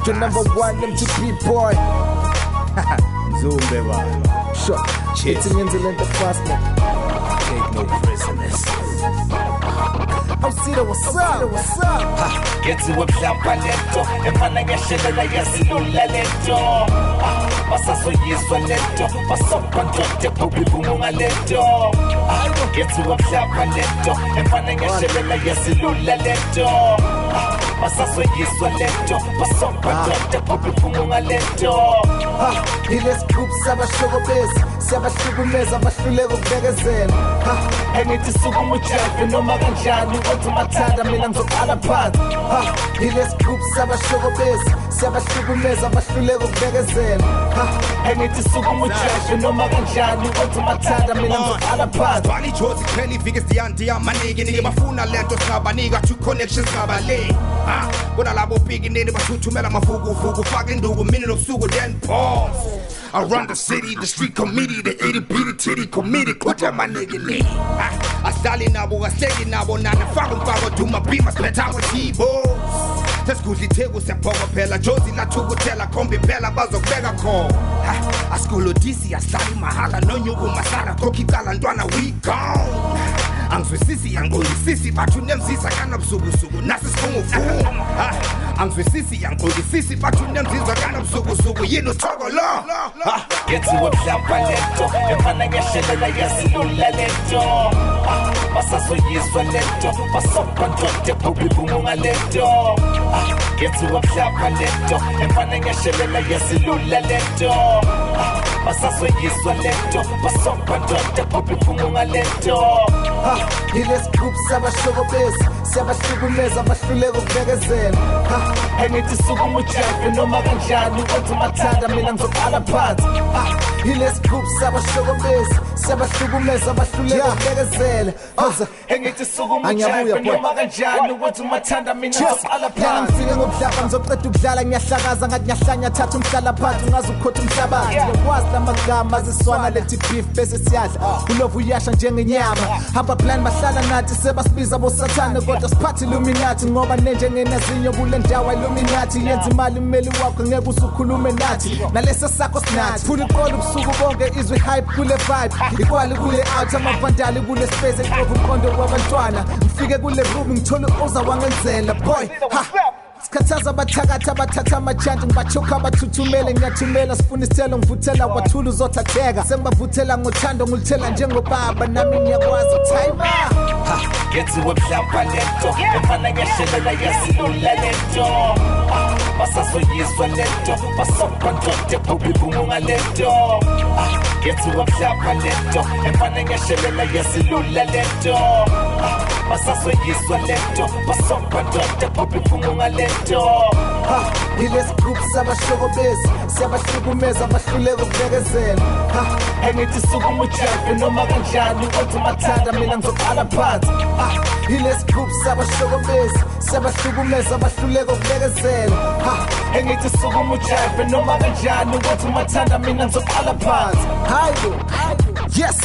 Your number one MTP boy. Zumbe baba. Sure. It's an incident of fast man. Take no prisoners. I'm Cedar, what's up? Get to a plapa leto, emana ngashelela yasilula leto. Pasaso yiswa leto, pasopa ndote pupi bumunga leto. Get to a plapa leto, emana ngashelela yasilula leto. Pasaso yiswa leto, pasopa ndote pupi bumunga leto. Let's group sabashokobesi, sabashukumeza abahluleka ukubekezela. Engithi suku mujavu noma kanjani uthi mathanda mina ngizoqala phansi. Let's group sabashokobesi, sabashukumeza abahluleka ukubekezela. Engithi suku mujavu noma kanjani uthi mathanda mina ngizoqala phansi. Bali chozi kweli figures dianti amanigi nige bafuna lento sabanika two connections kabale. Kuna labo big nene bathuthumela mafuku faka induku mina nosuku then pause. Around the city, the street committee, the itty bitty titty committee, kuta my nigga lee. Asali nabo, asegi nabo, nana fago do my beat, my speta with T-Bows. Teskuzi tegu se pogo pela, Josie la tugu tela, kombi pela, bazo bega call. Askulo disi, asali mahala, no nyugu masara, koki kala ndwana, we gone. Angizwisisi yangolisisi bathu nemzisa kana busuku nasi sifungufu angizwisisi yangolisisi bathu nemzisa kana busuku yini uthoko lo Get to a plapa leto, emana ngashelela yasilula leto. Pasaso yiswa leto, pasopa ndote pupi bumunga leto. Get to a plapa leto, emana ngashelela yasilula leto. Pasaso yiswa leto, pasopa ndote pupi bumunga leto. Let's group sabashokobesi, sabashukumeza abahluleka ukubekezela. Engithi suku mujavu noma kanjani uthi mathanda mina ngizoqala phansi. Let's group sabashokobesi, sabashukumeza abahluleka ukubekezela. Engithi suku mujavu noma kanjani uthi mathanda mina ngizoqala phansi. Ngifike ngomhlaba ngizoqeda ukudlala ngiyahlakaza ngathi ngiyahlanya thatha umhlala phansi ungaze ukhotha umhlabathi. Ngokwazi lamagama aziswana lethi beef bese siyadla. Ulovu uyasha njengenyama. Hamba plan bahlala nathi sebasibiza bosathane kodwa siphathi Illuminati ngoba nenje ngenazinyo kule ndawo Illuminati yenza imali imeli wakho ngeke usukhulume nathi nalesa sakho sinathi phula iqolo ubusuku bonke izwe hype kule vibe ikwali kule out amavandali kule space eqovu uqondo wabantwana ngifike kule room ngithola uza wangenzela boy ha Sikhathaza abathakatha abathatha amajanta ngibachoka abathuthumele ngiyathumela sifuna isithelo ngivuthela kwathula uzothatheka sengibavuthela ngothando ngilithela njengobaba nami ngiyakwazi time Get to a plapa leto, emana ngashelela yasilula leto. Pasaso yiswa leto, pasopa ndote pupi bumunga leto. Get to a plapa leto, emana ngashelela yasilula leto. Pasaso yiswa leto, pasopa ndote pupi bumunga leto. Let's group sabashokobesi, sabashukumeza abahluleka ukubekezela. Engithi suku mujavu noma kanjani uthi mathanda mina ngizoqala phansi. Let's group sabashokobesi, sabashukumeza abahluleka ukubekezela. Engithi suku mujavu noma kanjani uthi mathanda mina ngizoqala phansi. Yes